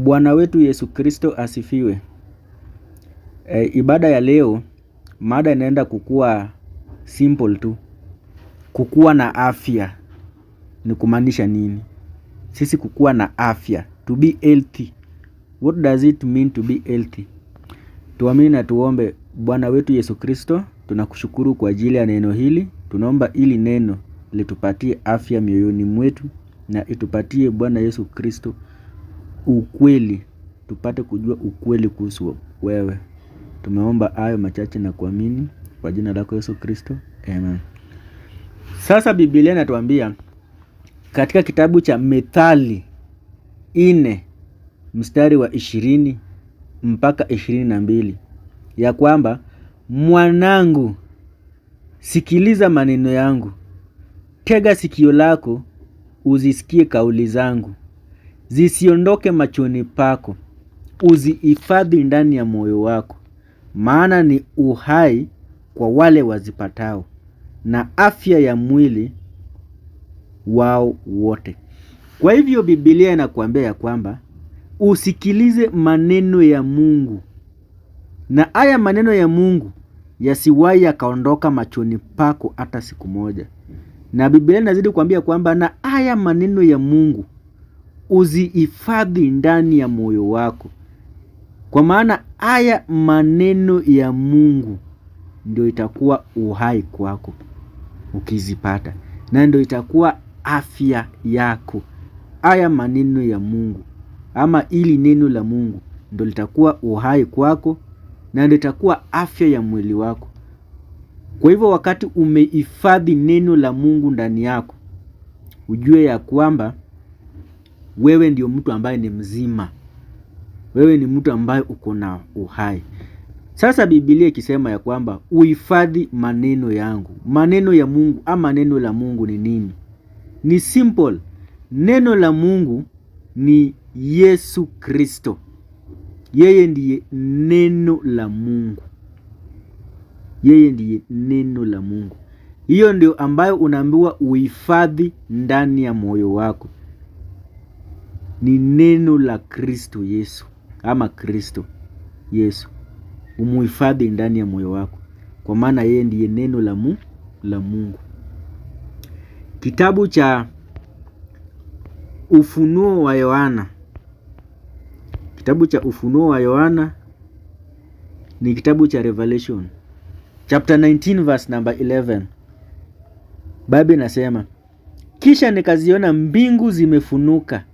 Bwana wetu Yesu Kristo asifiwe. Ibada ya leo, mada inaenda kukua simple tu. Kukua na afya ni kumaanisha nini? Sisi kukua na afya, to be healthy. What does it mean to be healthy? Tuamini na tuombe. Bwana wetu Yesu Kristo, tunakushukuru kwa ajili ya neno hili. Tunaomba ili neno litupatie afya mioyoni mwetu na itupatie Bwana Yesu Kristo ukweli, tupate kujua ukweli kuhusu wewe. Tumeomba hayo machache na kuamini kwa jina lako Yesu Kristo. Amen. Sasa Biblia inatuambia katika kitabu cha Methali 4 mstari wa 20 mpaka 22 ya kwamba, mwanangu, sikiliza maneno yangu, tega sikio lako uzisikie kauli zangu, zisiondoke machoni pako, uzihifadhi ndani ya moyo wako, maana ni uhai kwa wale wazipatao na afya ya mwili wao wote. Kwa hivyo Biblia inakuambia ya kwamba usikilize maneno ya Mungu, na haya maneno ya Mungu yasiwahi yakaondoka machoni pako hata siku moja. Na Biblia inazidi kuambia kwamba na haya maneno ya Mungu uzihifadhi ndani ya moyo wako, kwa maana haya maneno ya Mungu ndio itakuwa uhai kwako ukizipata, na ndio itakuwa afya yako. Haya maneno ya Mungu ama ili neno la Mungu ndio litakuwa uhai kwako na ndio itakuwa afya ya mwili wako. Kwa hivyo wakati umehifadhi neno la Mungu ndani yako, ujue ya kwamba wewe ndio mtu ambaye ni mzima. Wewe ni mtu ambaye uko na uhai. Sasa Biblia ikisema ya kwamba uhifadhi maneno yangu, maneno ya Mungu ama neno la Mungu ni nini? Ni simple. Neno la Mungu ni Yesu Kristo. Yeye ndiye neno la Mungu. Yeye ndiye neno la Mungu. Hiyo ndio ambayo unaambiwa uhifadhi ndani ya moyo wako. Ni neno la Kristo Yesu ama Kristo Yesu. Umuhifadhi ndani ya moyo wako, kwa maana yeye ndiye neno la Mungu. Kitabu cha Ufunuo wa Yohana. Kitabu cha Ufunuo wa Yohana ni kitabu cha Revelation chapter 19 verse number 11. Biblia inasema, kisha nikaziona mbingu zimefunuka,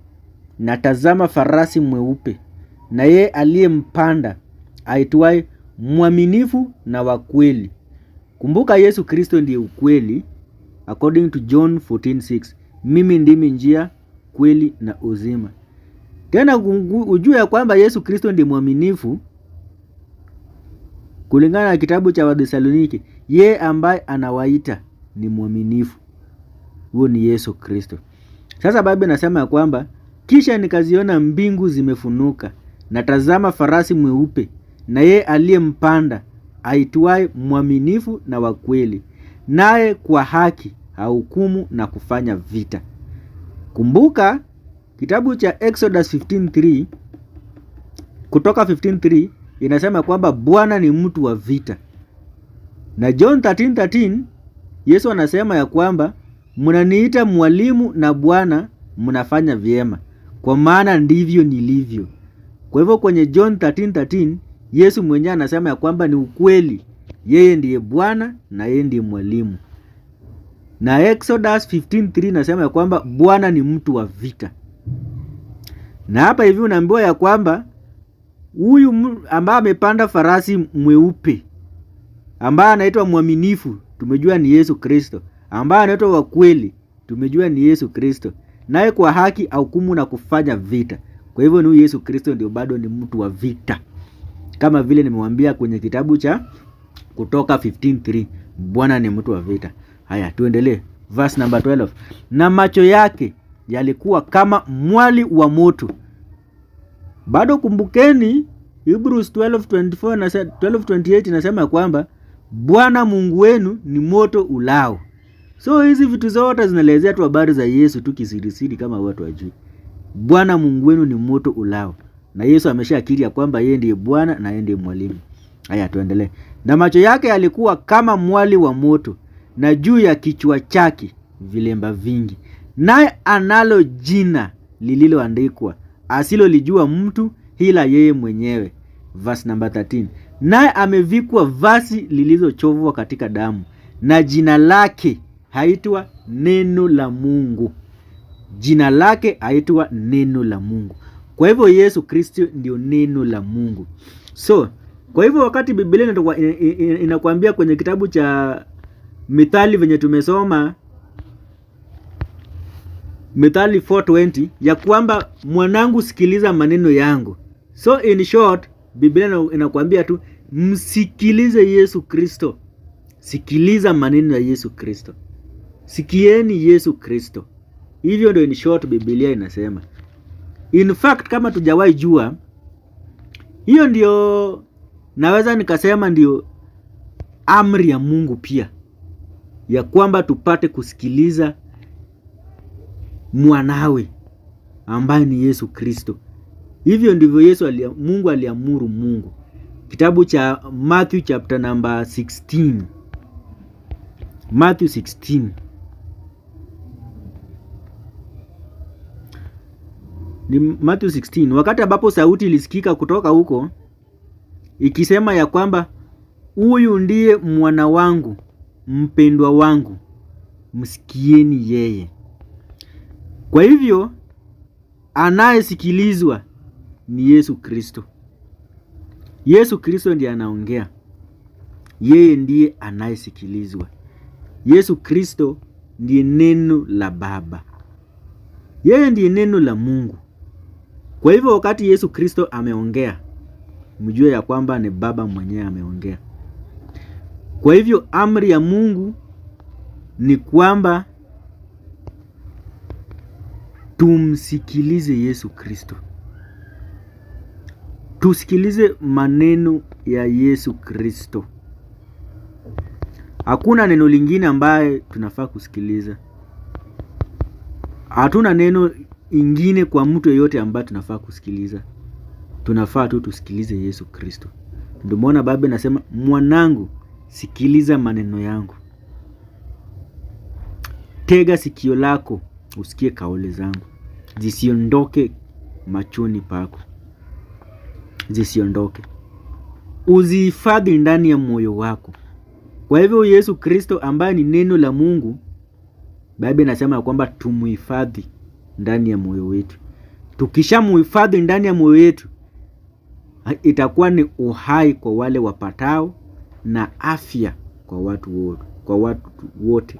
na tazama farasi mweupe, na yeye aliyempanda aitwaye mwaminifu na wa kweli. Kumbuka Yesu Kristo ndiye ukweli according to John 14:6. Mimi ndimi njia, kweli na uzima. Tena ujue ya kwamba Yesu Kristo ndiye mwaminifu kulingana na kitabu cha Wathesalonike. Yeye ambaye anawaita ni mwaminifu. Huyo ni Yesu Kristo. Sasa Biblia inasema ya kwamba kisha nikaziona mbingu zimefunuka, na tazama farasi mweupe, na yeye aliyempanda aitwaye mwaminifu na wa kweli, naye kwa haki hahukumu na kufanya vita. Kumbuka kitabu cha Exodus 15:3, Kutoka 15:3 inasema kwamba Bwana ni mtu wa vita. Na John 13:13 Yesu anasema ya kwamba mnaniita mwalimu na Bwana, mnafanya vyema, kwa maana ndivyo nilivyo. Kwa hivyo kwenye John 13:13 Yesu mwenyewe anasema ya kwamba ni ukweli, yeye ndiye Bwana na yeye ndiye mwalimu. Na Exodus 15:3 nasema ya kwamba Bwana ni mtu wa vita. Na hapa hivi unaambiwa ya kwamba huyu ambaye amepanda farasi mweupe, ambaye anaitwa mwaminifu, tumejua ni Yesu Kristo. Ambaye anaitwa wa kweli, tumejua ni Yesu Kristo. Naye kwa haki hukumu na kufanya vita. Kwa hivyo ni Yesu Kristo ndio bado ni mtu wa vita, kama vile nimewambia kwenye kitabu cha Kutoka 15:3, Bwana ni mtu wa vita. Haya, tuendelee. Verse number 12. Na macho yake yalikuwa kama mwali wa moto. Bado kumbukeni Hebrews 12:24 na 12:28 inasema kwamba Bwana Mungu wenu ni moto ulao. So hizi vitu zote zinaelezea tu habari za Yesu tu kisirisiri kama watu wajui. Bwana Mungu wenu ni moto ulao. na Yesu ameshakiri ya kwamba yeye ndiye Bwana na yeye ndiye mwalimu. Haya, tuendelee. Na macho yake yalikuwa kama mwali wa moto, na juu ya kichwa chake vilemba vingi, naye analo jina lililoandikwa asilolijua mtu ila yeye mwenyewe. Verse number 13. Naye amevikwa vazi lilizochovwa katika damu, na jina lake haitwa Neno la Mungu. Jina lake haitwa Neno la Mungu. Kwa hivyo Yesu Kristo ndio neno la Mungu. So, kwa hivyo wakati Biblia inakuambia kwenye kitabu cha Mithali venye tumesoma Mithali 4:20 ya kwamba mwanangu, sikiliza maneno yangu. So in short, Biblia inakuambia tu msikilize Yesu Kristo. Sikiliza maneno ya Yesu Kristo. Sikieni Yesu Kristo. Hivyo ndio in short Biblia inasema. In fact, kama tujawahi jua, hiyo ndio naweza nikasema ndio amri ya Mungu pia, ya kwamba tupate kusikiliza mwanawe ambaye ni Yesu Kristo. Hivyo ndivyo Mungu aliamuru Mungu. Kitabu cha Matthew chapter number 16. Matthew 16. Ni Matthew 16. Wakati ambapo sauti ilisikika kutoka huko ikisema ya kwamba huyu ndiye mwana wangu mpendwa wangu, msikieni yeye. Kwa hivyo anayesikilizwa ni Yesu Kristo. Yesu Kristo ndiye anaongea. Yeye ndiye anayesikilizwa. Yesu Kristo ndiye neno la Baba. Yeye ndiye neno la Mungu. Kwa hivyo wakati Yesu Kristo ameongea, mjue ya kwamba ni Baba mwenyewe ameongea. Kwa hivyo amri ya Mungu ni kwamba tumsikilize Yesu Kristo. Tusikilize maneno ya Yesu Kristo. Hakuna neno lingine ambaye tunafaa kusikiliza. Hatuna neno ingine kwa mtu yeyote ambaye tunafaa kusikiliza. Tunafaa tu tusikilize Yesu Kristo. Ndio maana Baba anasema, mwanangu, sikiliza maneno yangu. Tega sikio lako usikie kauli zangu. Zisiondoke machoni pako. Zisiondoke. Uzihifadhi ndani ya moyo wako. Kwa hivyo Yesu Kristo ambaye ni neno la Mungu, Biblia inasema kwamba tumuhifadhi ndani ya moyo wetu. Tukishamuhifadhi ndani ya moyo wetu, itakuwa ni uhai kwa wale wapatao na afya kwa watu wote.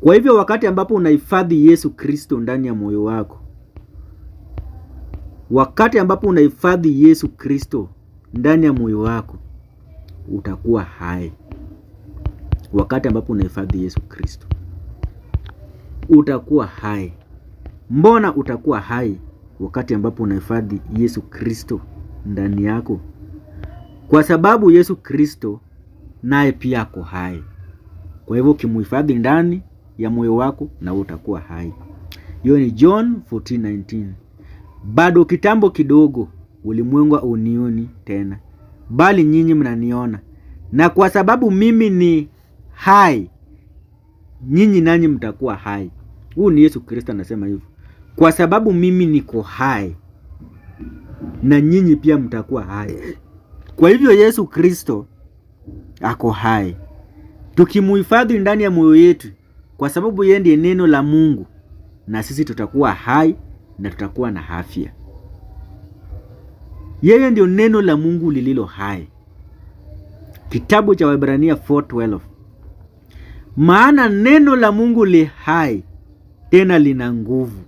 Kwa hivyo wakati ambapo unahifadhi Yesu Kristo ndani ya moyo wako, wakati ambapo unahifadhi Yesu Kristo ndani ya moyo wako, utakuwa hai. Wakati ambapo unahifadhi Yesu Kristo, utakuwa hai. Mbona utakuwa hai wakati ambapo unahifadhi Yesu Kristo ndani yako? Kwa sababu Yesu Kristo naye pia ako hai. Kwa hivyo ukimuhifadhi ndani ya moyo wako, na utakuwa hai. Hiyo ni John 14:19. Bado kitambo kidogo ulimwengu unioni tena, bali nyinyi mnaniona, na kwa sababu mimi ni hai, nyinyi nanyi mtakuwa hai. Huyu ni Yesu Kristo anasema hivyo. Kwa sababu mimi niko hai, na nyinyi pia mtakuwa hai. Kwa hivyo Yesu Kristo ako hai. Tukimuhifadhi ndani ya moyo yetu, kwa sababu yeye ndiye neno la Mungu, na sisi tutakuwa hai na tutakuwa na afya. Yeye ndio neno la Mungu lililo hai. Kitabu cha Waebrania 4:12. Maana neno la Mungu li hai, tena lina nguvu.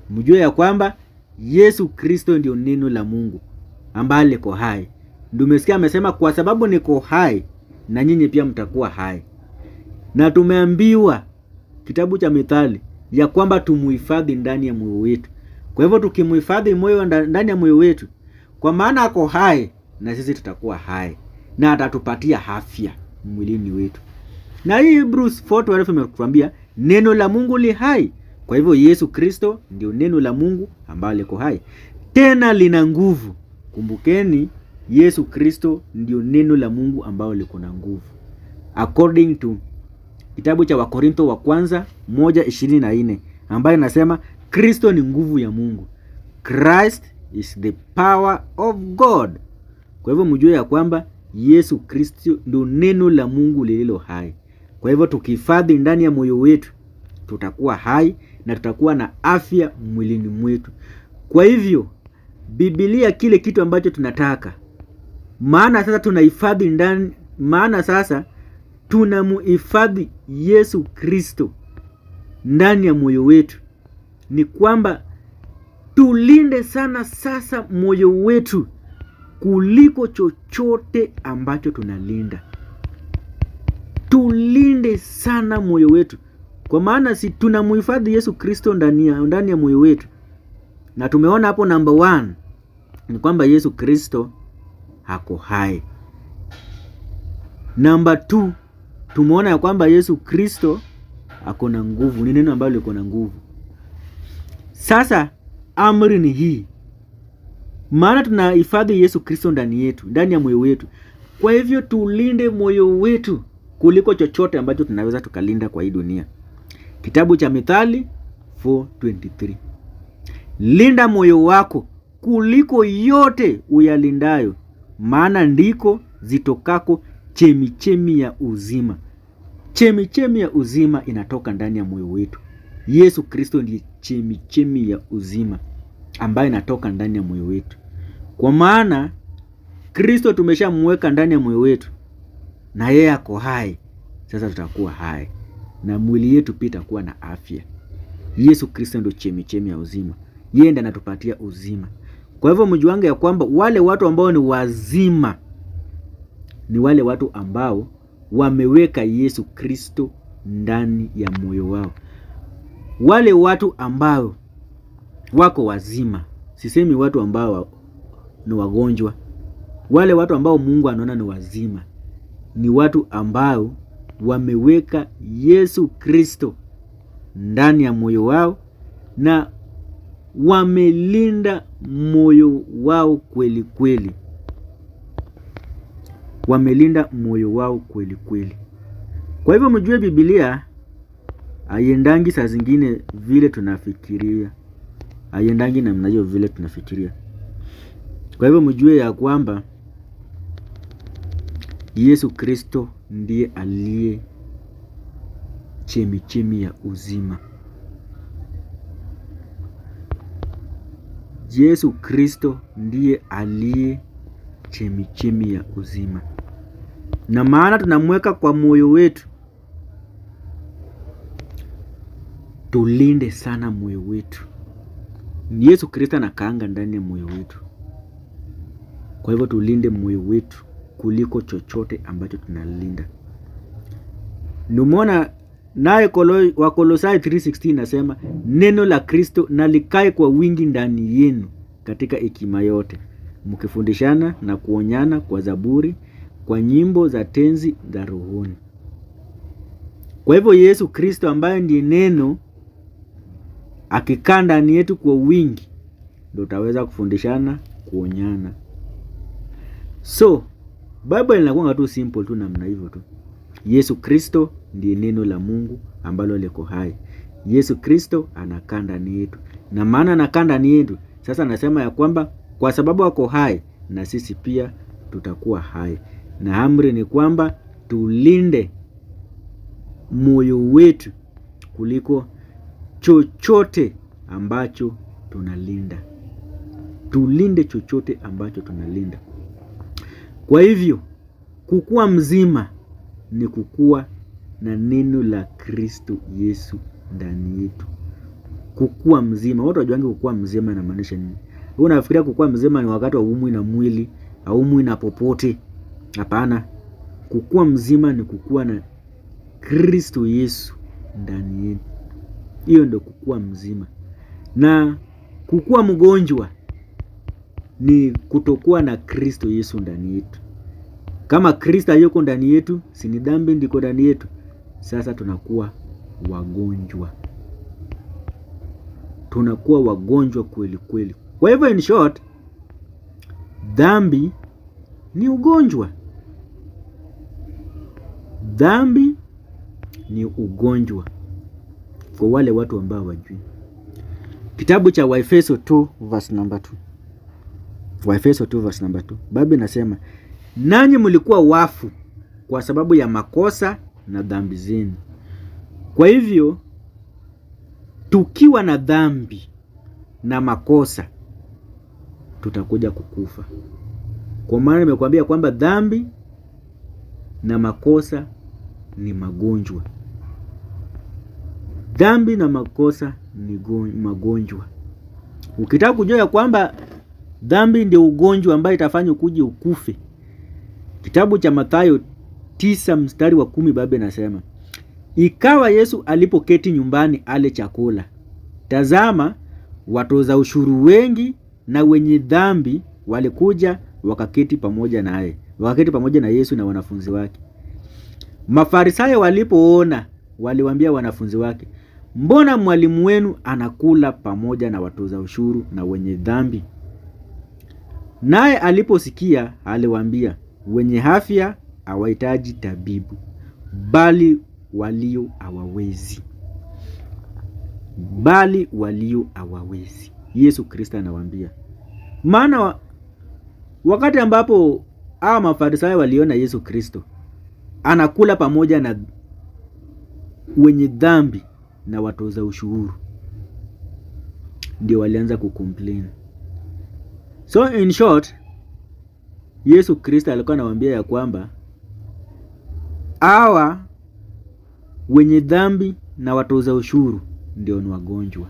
Mjue ya kwamba Yesu Kristo ndio neno la Mungu ambaye liko hai. Ndio umesikia amesema kwa sababu niko hai na nyinyi pia mtakuwa hai. Na tumeambiwa kitabu cha Mithali ya kwamba tumuhifadhi ndani ya moyo wetu. Kwa hivyo tukimuhifadhi ndani ya moyo wetu, kwa maana ako hai, na sisi tutakuwa hai na atatupatia afya mwilini wetu. Na hii Hebrews 4:12 imetuambia neno la Mungu li hai. Kwa hivyo Yesu Kristo ndio neno la Mungu ambalo liko hai. tena lina nguvu. Kumbukeni, Yesu Kristo ndio neno la Mungu ambao liko na nguvu, according to kitabu cha Wakorintho wa kwanza 1:24 ambayo inasema Kristo ni nguvu ya Mungu. Christ is the power of God. Kwa hivyo mjue ya kwamba Yesu Kristo ndio neno la Mungu lililo hai. Kwa hivyo tukihifadhi ndani ya moyo wetu, tutakuwa hai na tutakuwa na afya mwilini mwetu. Kwa hivyo Biblia kile kitu ambacho tunataka, maana sasa tunahifadhi ndani, maana sasa tunamuhifadhi Yesu Kristo ndani ya moyo wetu, ni kwamba tulinde sana sasa moyo wetu kuliko chochote ambacho tunalinda. Tulinde sana moyo wetu, kwa maana si tunamuhifadhi Yesu Kristo ndani ya moyo wetu. Na tumeona hapo number 1 ni kwamba Yesu Kristo hako hai. Number 2 tumeona ya kwamba Yesu Kristo ako na nguvu, ni neno ambalo liko na nguvu. Sasa amri ni hii, maana tunahifadhi Yesu Kristo ndani yetu, ndani ya moyo wetu. Kwa hivyo tulinde moyo wetu kuliko chochote ambacho tunaweza tukalinda kwa hii dunia. Kitabu cha Mithali 4:23. Linda moyo wako kuliko yote uyalindayo, maana ndiko zitokako chemichemi ya uzima. Chemichemi ya uzima inatoka ndani ya moyo wetu. Yesu Kristo ndiye chemichemi ya uzima ambayo inatoka ndani ya moyo wetu. Kwa maana Kristo tumeshamweka ndani ya moyo wetu, na yeye ako hai. Sasa tutakuwa hai na mwili yetu pia itakuwa na afya. Yesu Kristo ndio chemichemi ya uzima. Yeye ndiye anatupatia uzima. Kwa hivyo mjuange ya kwamba wale watu ambao ni wazima ni wale watu ambao wameweka Yesu Kristo ndani ya moyo wao. Wale watu ambao wako wazima, sisemi watu ambao ni wagonjwa. Wale watu ambao Mungu anaona ni wazima ni watu ambao wameweka Yesu Kristo ndani ya moyo wao na wamelinda moyo wao kweli kweli. Wamelinda moyo wao kweli kweli. Kwa hivyo mjue Biblia haiendangi saa zingine vile tunafikiria. Haiendangi namna hiyo vile tunafikiria. Kwa hivyo mjue ya kwamba Yesu Kristo ndiye aliye chemichemi ya uzima. Yesu Kristo ndiye aliye chemichemi ya uzima. Na maana tunamweka kwa moyo wetu. Tulinde sana moyo wetu. Yesu Kristo anakaanga ndani ya moyo wetu. Kwa hivyo tulinde moyo wetu kuliko chochote ambacho tunalinda. Numona naye Wakolosai 3:16 nasema neno la Kristo na likae kwa wingi ndani yenu katika hekima yote, mkifundishana na kuonyana kwa zaburi, kwa nyimbo za tenzi za rohoni. Kwa hivyo Yesu Kristo ambaye ndiye neno akikaa ndani yetu kwa wingi, ndio utaweza kufundishana, kuonyana. So Bible inakuwa tu simple tu namna hivyo tu. Yesu Kristo ndiye neno la Mungu ambalo liko hai. Yesu Kristo anakaa ndani yetu. Na maana anakaa ndani yetu, sasa anasema ya kwamba kwa sababu ako hai na sisi pia tutakuwa hai. Na amri ni kwamba tulinde moyo wetu kuliko chochote ambacho tunalinda. Tulinde chochote ambacho tunalinda. Kwa hivyo kukua mzima ni kukua na neno la Kristo Yesu ndani yetu. Kukua mzima, watu wajuange kukua mzima inamaanisha nini? Wewe unafikiria kukua mzima ni wakati wa umwi na mwili au umwi na popote? Hapana. Kukua mzima ni kukua na Kristo Yesu ndani yetu. Hiyo ndio kukua mzima. Na kukua mgonjwa ni kutokuwa na Kristo Yesu ndani yetu. Kama Kristo yuko ndani yetu, si ni dhambi ndiko ndani yetu. Sasa tunakuwa wagonjwa. Tunakuwa wagonjwa kweli kweli. Kwa hivyo in short, dhambi ni ugonjwa. Dhambi ni ugonjwa kwa wale watu ambao wajui. Kitabu cha Waefeso 2 verse number 2. Waefeso 2 verse number 2. Biblia inasema, nanyi mlikuwa wafu kwa sababu ya makosa na dhambi zenu. Kwa hivyo tukiwa na dhambi na makosa tutakuja kukufa. Kwa maana nimekuambia kwamba dhambi na makosa ni magonjwa. Dhambi na makosa ni magonjwa. Ukitaka kujua ya kwamba dhambi ndio ugonjwa ambaye itafanya ukuje ukufe, kitabu cha Mathayo 9 mstari wa 10, Biblia inasema, ikawa Yesu alipoketi nyumbani ale chakula, tazama watoza ushuru wengi na wenye dhambi walikuja wakaketi pamoja na Yesu na wanafunzi wake. Mafarisayo walipoona, waliwaambia wanafunzi wake, mbona mwalimu wenu anakula pamoja na watoza ushuru na wenye dhambi? Naye aliposikia aliwaambia, wenye afya hawahitaji tabibu, bali walio hawawezi. Yesu Kristo anawaambia. Maana wakati ambapo hawa Mafarisayo waliona Yesu Kristo anakula pamoja na wenye dhambi na watoza ushuru, ndio walianza kucomplain. So in short, Yesu Kristo alikuwa anawaambia ya kwamba hawa wenye dhambi na watoza ushuru ndio ni wagonjwa.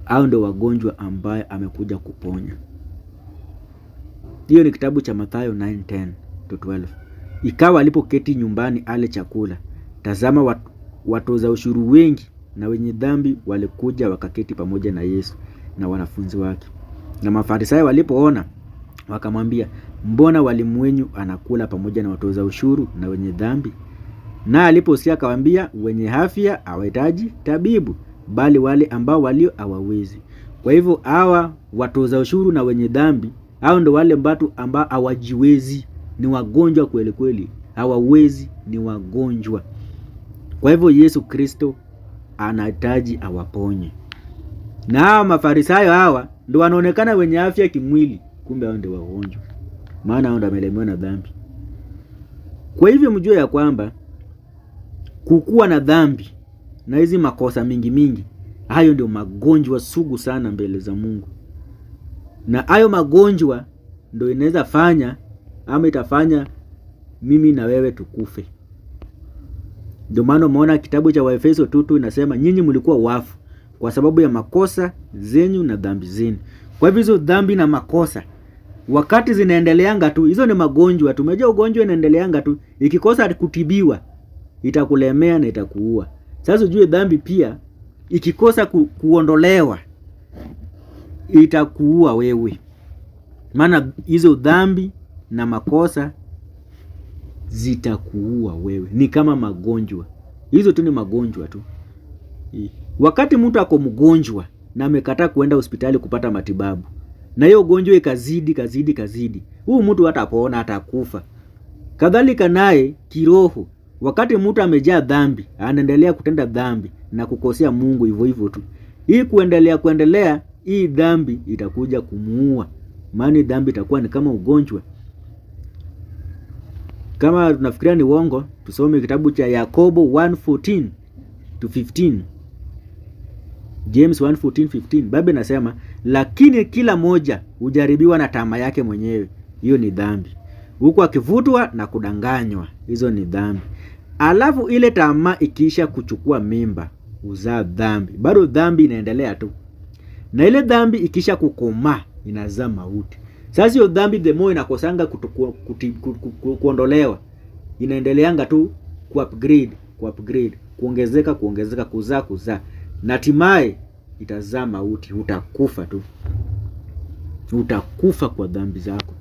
Hao ndio wagonjwa ambaye amekuja kuponya. Hiyo ni kitabu cha Mathayo 9:10-12. Ikawa alipoketi nyumbani ale chakula, tazama watoza ushuru wengi na wenye dhambi walikuja wakaketi pamoja na Yesu na wanafunzi wake. Na Mafarisayo walipoona wakamwambia, mbona walimu wenu anakula pamoja na watoza ushuru na wenye dhambi? Na aliposikia akawaambia, wenye afya hawahitaji tabibu, bali wale ambao walio hawawezi. Kwa hivyo hawa watoza ushuru na wenye dhambi, hao ndio wale watu ambao hawajiwezi, ni wagonjwa kweli kweli. Hawawezi, ni wagonjwa. Kwa hivyo Yesu Kristo anahitaji awaponye. Na hawa Mafarisayo hawa ndio wanaonekana wenye afya kimwili, kumbe hao ndio wagonjwa. Maana hao ndio wamelemewa na dhambi. Kwa hivyo mjue ya kwamba kukuwa na dhambi na hizi makosa mingi, hayo ndio magonjwa sugu sana mbele za Mungu. Na hayo magonjwa ndio inaweza fanya ama itafanya mimi na wewe tukufe. Ndio maana umeona kitabu cha Waefeso 2 inasema, nyinyi mlikuwa wafu kwa sababu ya makosa zenyu na dhambi zenu. Kwa hivyo hizo dhambi na makosa wakati zinaendeleanga tu, hizo ni magonjwa. Tumejua ugonjwa inaendeleanga tu, ikikosa kutibiwa itakulemea na itakuua. Sasa ujue dhambi pia ikikosa kuondolewa itakuua wewe. Maana hizo dhambi na makosa zitakuua wewe. Ni kama magonjwa. Hizo tu ni magonjwa tu. Wakati mtu ako mgonjwa na amekataa kuenda hospitali kupata matibabu, na hiyo ugonjwa ikazidi, huyu mtu hatapona, atakufa. Kadhalika naye kiroho, wakati mtu amejaa dhambi, anaendelea kutenda dhambi na kukosea Mungu hivyo tu, hii kuendelea, hii dhambi itakuja kumuua. Maana dhambi itakuwa ni kama ugonjwa. Kama tunafikiria ni uongo, tusome kitabu cha Yakobo 1:14-15. James 1:14-15. Biblia inasema, lakini kila moja hujaribiwa na tamaa yake mwenyewe. Hiyo ni dhambi. Huku akivutwa na kudanganywa. Hizo ni dhambi. Alafu ile tamaa ikiisha kuchukua mimba, uzaa dhambi. Bado dhambi inaendelea tu. Na ile dhambi ikiisha kukomaa, inazaa mauti. Sasa hiyo dhambi the more inakosanga kuondolewa, inaendeleanga tu kuupgrade, kuongezeka, kuzaa. Na hatimaye itazaa mauti. Utakufa tu. Utakufa kwa dhambi zako.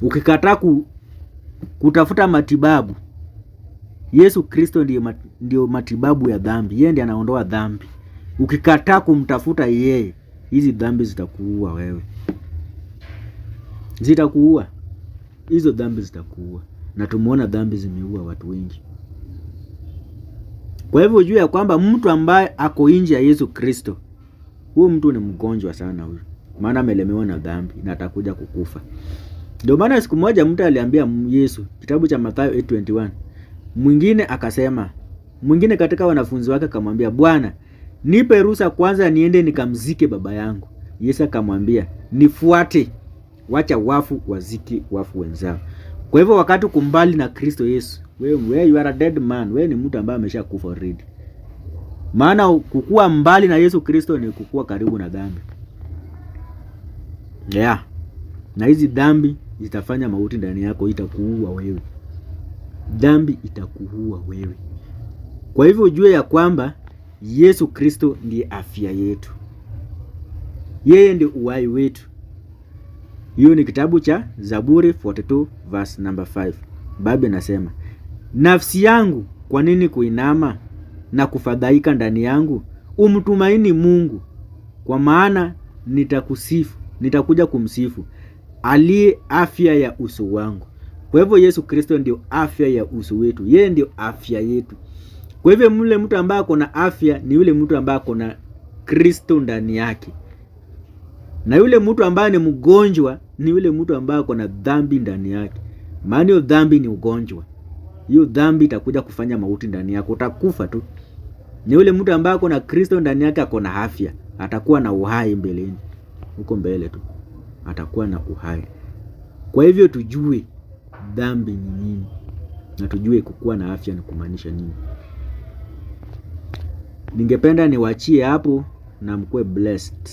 Ukikataa kutafuta matibabu, Yesu Kristo ndio matibabu ya dhambi. Yeye ndiye anaondoa dhambi. Ukikataa kumtafuta yeye, hizi dhambi zitakuua wewe. Zitakuua. Hizo dhambi zitakuua. Na tumeona dhambi zimeua watu wengi. Kwa hivyo ujue ya kwamba mtu ambaye ako nje ya Yesu Kristo, huyo mtu ni mgonjwa sana huyo. Maana amelemewa na dhambi na atakuja kukufa. Ndio maana siku moja mtu aliambia Yesu, kitabu cha Mathayo 8:21. Mwingine katika wanafunzi wake akamwambia, Bwana, nipe ruhusa kwanza niende nikamzike baba yangu. Yesu akamwambia, nifuate, wacha wafu wazike wafu wenzao. Kwa hivyo wakati kumbali na Kristo Yesu, wewe you are a dead man. Wewe ni mtu ambaye ameshakufa already. Maana kukua mbali na Yesu Kristo ni kukua karibu na dhambi. Yeah. Na hizi dhambi zitafanya mauti ndani yako, itakuua wewe. Dhambi itakuua wewe. Kwa hivyo ujue ya kwamba Yesu Kristo ndiye afya yetu. Yeye ndiye uhai wetu. Hiyo ni kitabu cha Zaburi 42 verse number 5. Biblia inasema, nafsi yangu kwa nini kuinama na kufadhaika ndani yangu? Umtumaini Mungu, kwa maana nitakuja kumsifu, aliye afya ya uso wangu. Kwa hivyo Yesu Kristo ndio afya ya uso wetu. Yeye ndio afya yetu. Kwa hivyo yule mtu ambaye ako na afya ni yule mtu ambaye ako na Kristo ndani yake. Na yule mtu ambaye ni mgonjwa ni yule mtu ambaye ako na dhambi ndani yake. Maana hiyo dhambi ni ugonjwa. Hiyo dhambi itakuja kufanya mauti ndani yako, utakufa tu. Ni yule mtu ambaye ako na Kristo ndani yake, ako na afya, atakuwa na uhai mbeleni. Huko mbele tu atakuwa na uhai. Kwa hivyo tujue dhambi ni nini, na tujue kukuwa na afya ni kumaanisha nini. Ningependa niwaachie hapo na mkuwe blessed.